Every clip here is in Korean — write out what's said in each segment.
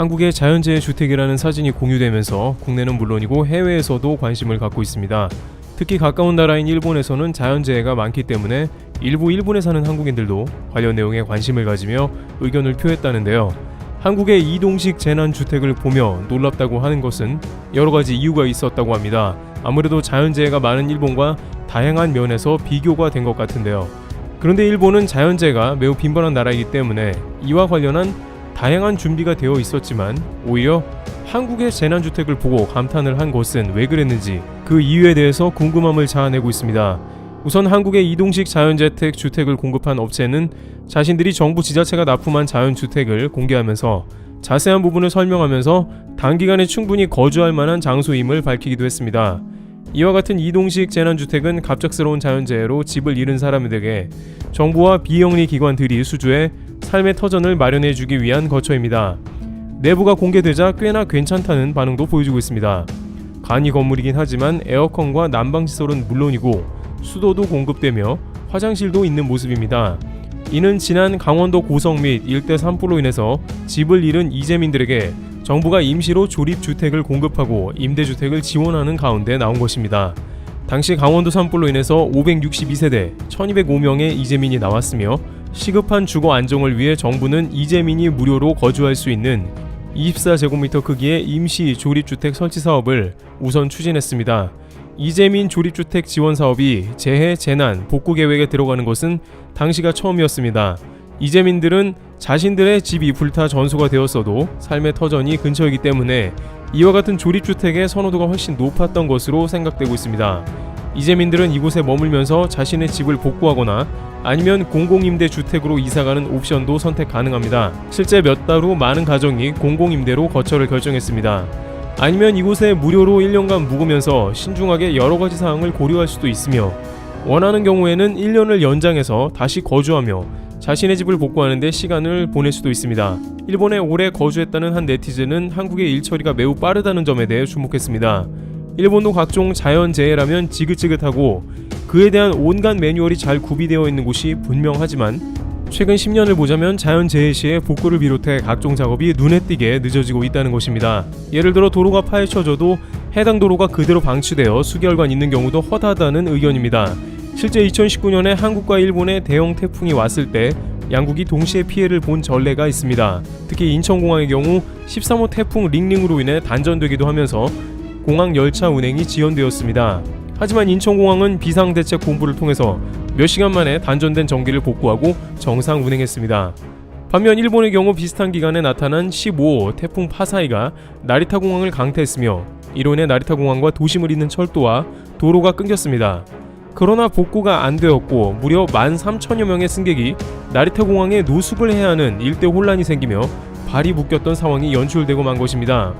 한국의 자연재해 주택이라는 사진이 공유되면서 국내는 물론이고 해외에서도 관심을 갖고 있습니다. 특히 가까운 나라인 일본에서는 자연재해가 많기 때문에 일부 일본에 사는 한국인들도 관련 내용에 관심을 가지며 의견을 표했다는데요. 한국의 이동식 재난주택을 보며 놀랍다고 하는 것은 여러 가지 이유가 있었다고 합니다. 아무래도 자연재해가 많은 일본과 다양한 면에서 비교가 된 것 같은데요. 그런데 일본은 자연재해가 매우 빈번한 나라이기 때문에 이와 관련한 다양한 준비가 되어 있었지만 오히려 한국의 재난주택을 보고 감탄을 한 것은 왜 그랬는지 그 이유에 대해서 궁금함을 자아내고 있습니다. 우선 한국의 이동식 자연재택 주택을 공급한 업체는 자신들이 정부 지자체가 납품한 자연주택을 공개하면서 자세한 부분을 설명하면서 단기간에 충분히 거주할 만한 장소임을 밝히기도 했습니다. 이와 같은 이동식 재난주택은 갑작스러운 자연재해로 집을 잃은 사람들에게 정부와 비영리 기관들이 수주해 삶의 터전을 마련해주기 위한 거처입니다. 내부가 공개되자 꽤나 괜찮다는 반응도 보여주고 있습니다. 간이 건물이긴 하지만 에어컨과 난방시설은 물론이고 수도도 공급되며 화장실도 있는 모습입니다. 이는 지난 강원도 고성 및 일대 산불로 인해서 집을 잃은 이재민들에게 정부가 임시로 조립주택을 공급하고 임대주택을 지원하는 가운데 나온 것입니다. 당시 강원도 산불로 인해서 562세대 1205명의 이재민이 나왔으며 시급한 주거 안정을 위해 정부는 이재민이 무료로 거주할 수 있는 24제곱미터 크기의 임시 조립주택 설치 사업을 우선 추진했습니다. 이재민 조립주택 지원 사업이 재해, 재난, 복구 계획에 들어가는 것은 당시가 처음이었습니다. 이재민들은 자신들의 집이 불타 전소가 되었어도 삶의 터전이 근처이기 때문에 이와 같은 조립주택의 선호도가 훨씬 높았던 것으로 생각되고 있습니다. 이재민들은 이곳에 머물면서 자신의 집을 복구하거나 아니면 공공임대주택으로 이사가는 옵션도 선택 가능합니다. 실제 몇 달 후 많은 가정이 공공임대로 거처를 결정했습니다. 아니면 이곳에 무료로 1년간 묵으면서 신중하게 여러가지 사항을 고려할 수도 있으며 원하는 경우에는 1년을 연장해서 다시 거주하며 자신의 집을 복구하는 데 시간을 보낼 수도 있습니다. 일본에 오래 거주했다는 한 네티즌은 한국의 일처리가 매우 빠르다는 점에 대해 주목했습니다. 일본도 각종 자연재해라면 지긋지긋하고 그에 대한 온갖 매뉴얼이 잘 구비되어 있는 곳이 분명하지만 최근 10년을 보자면 자연재해 시에 복구를 비롯해 각종 작업이 눈에 띄게 늦어지고 있다는 것입니다. 예를 들어 도로가 파헤쳐져도 해당 도로가 그대로 방치되어 수개월간 있는 경우도 허다하다는 의견입니다. 실제 2019년에 한국과 일본에 대형 태풍이 왔을 때 양국이 동시에 피해를 본 전례가 있습니다. 특히 인천공항의 경우 13호 태풍 링링으로 인해 단전되기도 하면서 공항 열차 운행이 지연되었습니다. 하지만 인천공항은 비상대책본부를 통해서 몇 시간 만에 단전된 전기를 복구하고 정상 운행했습니다. 반면 일본의 경우 비슷한 기간에 나타난 15호 태풍 파사이가 나리타 공항을 강타했으며 이로 인해 나리타 공항과 도심을 잇는 철도와 도로가 끊겼습니다. 그러나 복구가 안 되었고 무려 13,000여 명의 승객이 나리타 공항에 노숙을 해야 하는 일대 혼란이 생기며 발이 묶였던 상황이 연출되고 만 것입니다.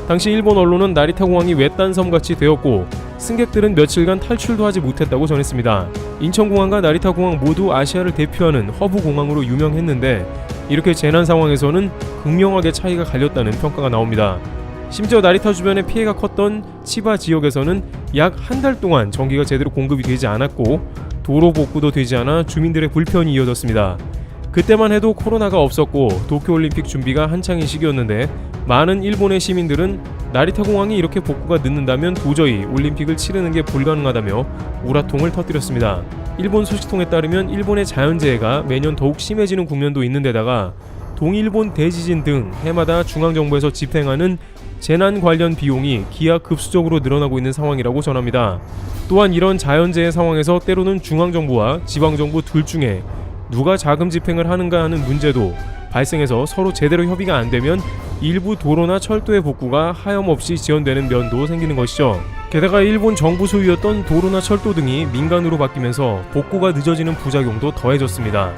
당시 일본 언론은 나리타 공항이 외딴 섬같이 되었고 승객들은 며칠간 탈출도 하지 못했다고 전했습니다. 인천공항과 나리타 공항 모두 아시아를 대표하는 허브 공항으로 유명했는데 이렇게 재난 상황에서는 극명하게 차이가 갈렸다는 평가가 나옵니다. 심지어 나리타 주변에 피해가 컸던 치바 지역에서는 약 한 달 동안 전기가 제대로 공급이 되지 않았고 도로 복구도 되지 않아 주민들의 불편이 이어졌습니다. 그때만 해도 코로나가 없었고 도쿄올림픽 준비가 한창인 시기였는데 많은 일본의 시민들은 나리타 공항이 이렇게 복구가 늦는다면 도저히 올림픽을 치르는 게 불가능하다며 우라통을 터뜨렸습니다. 일본 소식통에 따르면 일본의 자연재해가 매년 더욱 심해지는 국면도 있는 데다가 동일본 대지진 등 해마다 중앙정부에서 집행하는 재난 관련 비용이 기하급수적으로 늘어나고 있는 상황이라고 전합니다. 또한 이런 자연재해 상황에서 때로는 중앙정부와 지방정부 둘 중에 누가 자금 집행을 하는가 하는 문제도 발생해서 서로 제대로 협의가 안 되면 일부 도로나 철도의 복구가 하염없이 지연되는 면도 생기는 것이죠. 게다가 일본 정부 소유였던 도로나 철도 등이 민간으로 바뀌면서 복구가 늦어지는 부작용도 더해졌습니다.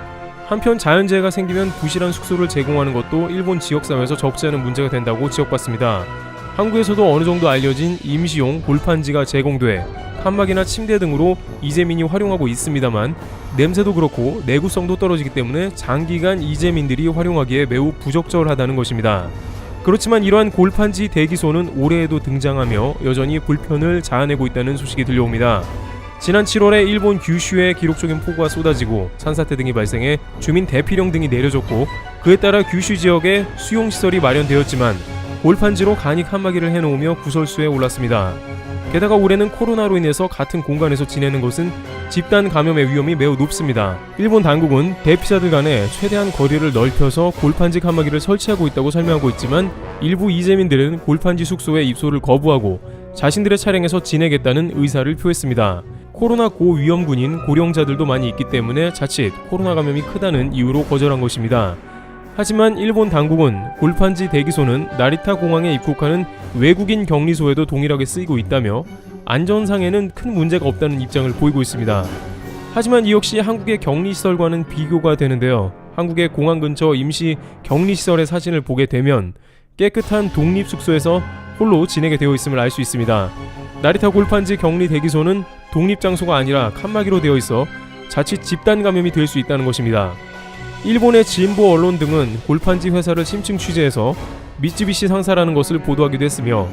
한편 자연재해가 생기면 부실한 숙소를 제공하는 것도 일본 지역사회에서 적지 않은 문제가 된다고 지적받습니다. 한국에서도 어느 정도 알려진 임시용 골판지가 제공돼 칸막이나 침대 등으로 이재민이 활용하고 있습니다만 냄새도 그렇고 내구성도 떨어지기 때문에 장기간 이재민들이 활용하기에 매우 부적절하다는 것입니다. 그렇지만 이러한 골판지 대기소는 올해에도 등장하며 여전히 불편을 자아내고 있다는 소식이 들려옵니다. 지난 7월에 일본 규슈에 기록적인 폭우가 쏟아지고 산사태 등이 발생해 주민 대피령 등이 내려졌고 그에 따라 규슈 지역에 수용시설이 마련되었지만 골판지로 간이 칸막이를 해놓으며 구설수에 올랐습니다. 게다가 올해는 코로나로 인해서 같은 공간에서 지내는 것은 집단 감염의 위험이 매우 높습니다. 일본 당국은 대피자들 간에 최대한 거리를 넓혀서 골판지 칸막이를 설치하고 있다고 설명하고 있지만 일부 이재민들은 골판지 숙소에 입소를 거부하고 자신들의 차량에서 지내겠다는 의사를 표했습니다. 코로나 고위험군인 고령자들도 많이 있기 때문에 자칫 코로나 감염이 크다는 이유로 거절한 것입니다. 하지만 일본 당국은 골판지 대기소는 나리타 공항에 입국하는 외국인 격리소에도 동일하게 쓰이고 있다며 안전상에는 큰 문제가 없다는 입장을 보이고 있습니다. 하지만 이 역시 한국의 격리시설과는 비교가 되는데요. 한국의 공항 근처 임시 격리시설의 사진을 보게 되면 깨끗한 독립숙소에서 홀로 지내게 되어 있음을 알 수 있습니다. 나리타 골판지 격리 대기소는 독립장소가 아니라 칸막이로 되어 있어 자칫 집단 감염이 될 수 있다는 것입니다. 일본의 진보 언론 등은 골판지 회사를 심층 취재해서 미쯔비시 상사라는 것을 보도하기도 했으며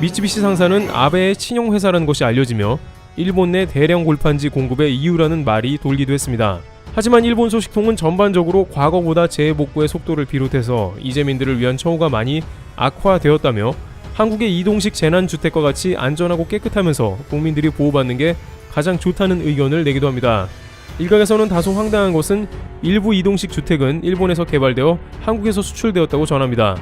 미쯔비시 상사는 아베의 친용 회사라는 것이 알려지며 일본 내 대량 골판지 공급의 이유라는 말이 돌기도 했습니다. 하지만 일본 소식통은 전반적으로 과거보다 재해복구의 속도를 비롯해서 이재민들을 위한 처우가 많이 악화되었다며 한국의 이동식 재난주택과 같이 안전하고 깨끗하면서 국민들이 보호받는 게 가장 좋다는 의견을 내기도 합니다. 일각에서는 다소 황당한 것은 일부 이동식 주택은 일본에서 개발되어 한국에서 수출되었다고 전합니다.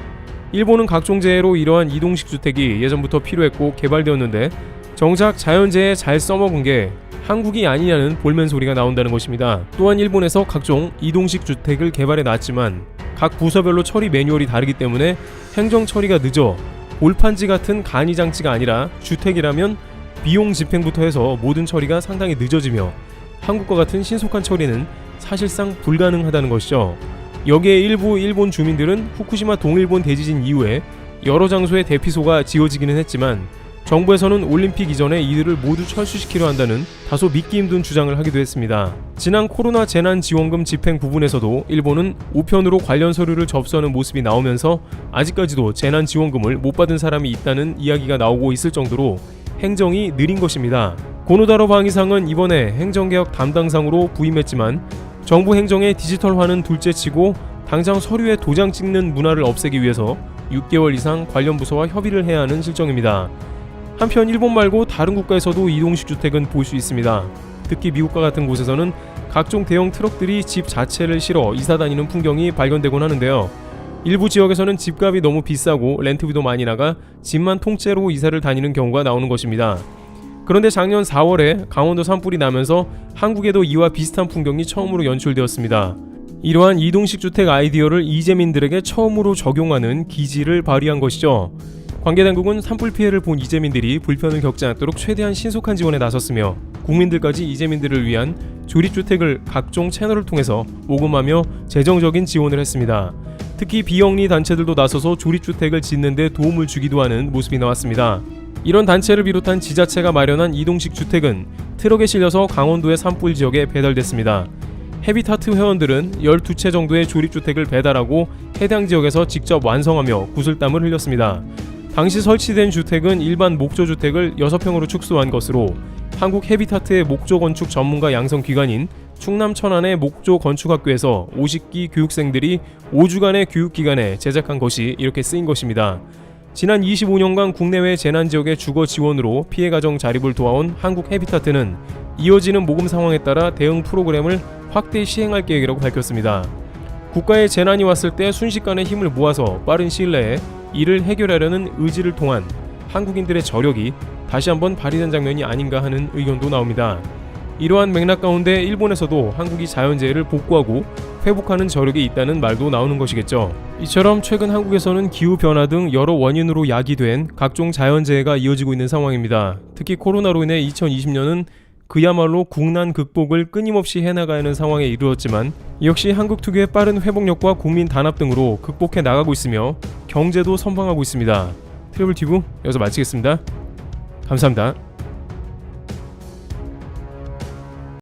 일본은 각종 재해로 이러한 이동식 주택이 예전부터 필요했고 개발되었는데 정작 자연재해에 잘 써먹은 게 한국이 아니냐는 볼멘 소리가 나온다는 것입니다. 또한 일본에서 각종 이동식 주택을 개발해 놨지만 각 부서별로 처리 매뉴얼이 다르기 때문에 행정 처리가 늦어 골판지 같은 간이 장치가 아니라 주택이라면 비용 집행부터 해서 모든 처리가 상당히 늦어지며 한국과 같은 신속한 처리는 사실상 불가능하다는 것이죠. 여기에 일부 일본 주민들은 후쿠시마 동일본 대지진 이후에 여러 장소에 대피소가 지어지기는 했지만 정부에서는 올림픽 이전에 이들을 모두 철수시키려 한다는 다소 믿기 힘든 주장을 하기도 했습니다. 지난 코로나 재난지원금 집행 부분에서도 일본은 우편으로 관련 서류를 접수하는 모습이 나오면서 아직까지도 재난지원금을 못 받은 사람이 있다는 이야기가 나오고 있을 정도로 행정이 느린 것입니다. 고노다로 방위상은 이번에 행정개혁 담당상으로 부임했지만 정부 행정의 디지털화는 둘째치고 당장 서류에 도장 찍는 문화를 없애기 위해서 6개월 이상 관련 부서와 협의를 해야 하는 실정입니다. 한편 일본 말고 다른 국가에서도 이동식 주택은 볼 수 있습니다. 특히 미국과 같은 곳에서는 각종 대형 트럭들이 집 자체를 실어 이사 다니는 풍경이 발견되곤 하는데요. 일부 지역에서는 집값이 너무 비싸고 렌트비도 많이 나가 집만 통째로 이사를 다니는 경우가 나오는 것입니다. 그런데 작년 4월에 강원도 산불이 나면서 한국에도 이와 비슷한 풍경이 처음으로 연출되었습니다. 이러한 이동식 주택 아이디어를 이재민들에게 처음으로 적용하는 기지를 발휘한 것이죠. 관계당국은 산불 피해를 본 이재민들이 불편을 겪지 않도록 최대한 신속한 지원에 나섰으며 국민들까지 이재민들을 위한 조립주택을 각종 채널을 통해서 모금하며 재정적인 지원을 했습니다. 특히 비영리 단체들도 나서서 조립주택을 짓는 데 도움을 주기도 하는 모습이 나왔습니다. 이런 단체를 비롯한 지자체가 마련한 이동식 주택은 트럭에 실려서 강원도의 산불 지역에 배달됐습니다. 헤비타트 회원들은 12채 정도의 조립주택을 배달하고 해당 지역에서 직접 완성하며 구슬땀을 흘렸습니다. 당시 설치된 주택은 일반 목조주택을 6평으로 축소한 것으로 한국 헤비타트의 목조건축 전문가 양성기관인 충남 천안의 목조건축학교에서 50기 교육생들이 5주간의 교육기간에 제작한 것이 이렇게 쓰인 것입니다. 지난 25년간 국내외 재난지역의 주거 지원으로 피해 가정 자립을 도와온 한국 헤비타트는 이어지는 모금 상황에 따라 대응 프로그램을 확대 시행할 계획이라고 밝혔습니다. 국가에 재난이 왔을 때 순식간에 힘을 모아서 빠른 시일 내에 이를 해결하려는 의지를 통한 한국인들의 저력이 다시 한번 발휘된 장면이 아닌가 하는 의견도 나옵니다. 이러한 맥락 가운데 일본에서도 한국이 자연재해를 복구하고 회복하는 저력이 있다는 말도 나오는 것이겠죠. 이처럼 최근 한국에서는 기후변화 등 여러 원인으로 야기된 각종 자연재해가 이어지고 있는 상황입니다. 특히 코로나로 인해 2020년은 그야말로 국난 극복을 끊임없이 해나가야 하는 상황에 이르렀지만 역시 한국 특유의 빠른 회복력과 국민 단합 등으로 극복해 나가고 있으며 경제도 선방하고 있습니다. 트래블 튜브 여기서 마치겠습니다. 감사합니다.